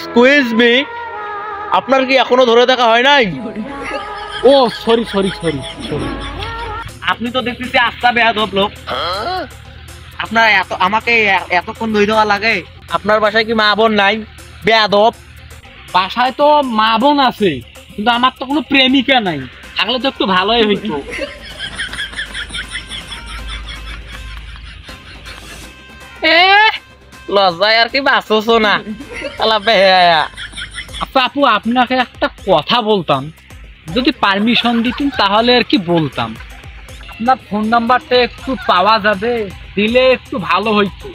Squeeze me, আপনার কি এখনো ধরে দেখা হয় নাই? ও সরি সরি সরি সরি। আপনি তো দেখতেছি আস্তা বেয়াদব লোক। আপনার আমাকে এতক্ষণ ধরে দেওয়া লাগে? আপনার বাসায় কি মা বোন নাই? বেয়াদব। বাসায় তো মা বোন আছে, কিন্তু আমার তো কোনো প্রেমিকা নাই। থাকলে তো একটু ভালোই হইতো। লজ্জায় আর কি বাঁচছো না। আচ্ছা আপু, আপনাকে একটা কথা বলতাম, যদি পারমিশন দিতেন তাহলে আর কি বলতাম। আপনার ফোন নাম্বারটা একটু পাওয়া যাবে? দিলে একটু ভালো হইতো।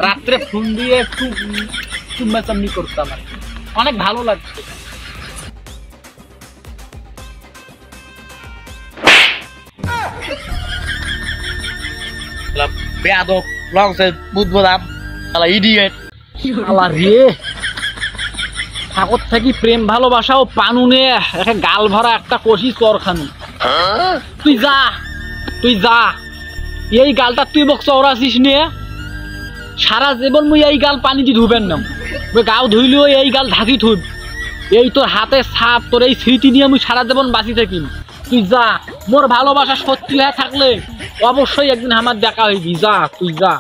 রাত্রে ফোন দিয়ে একটু চুম্মাচাম্মি করতাম, অনেক ভালো লাগছে। বেয়াদব, লংসের বুদবুদাম, ইডিয়েট। রে ঠাকুর থাকি প্রেম ভালোবাসাও পানুনে গাল ভরা একটা কষি চরখানি। তুই যা, তুই যা। এই গালটা তুই বক চৌরাছিস নিয়ে সারা জীবন মুই এই গাল পানি দিয়ে ধুবেন না। গাও ধুইলেও এই গাল ঢাকি থুব। এই তোর হাতে ছাপ, তোর এই স্মৃতি নিয়ে মুই সারা জীবন বাঁচি থাকিম। তুই যা, মোর ভালোবাসা সত্যি হয়ে থাকলে অবশ্যই একদিন আমার দেখা হইবি। যা, তুই যা।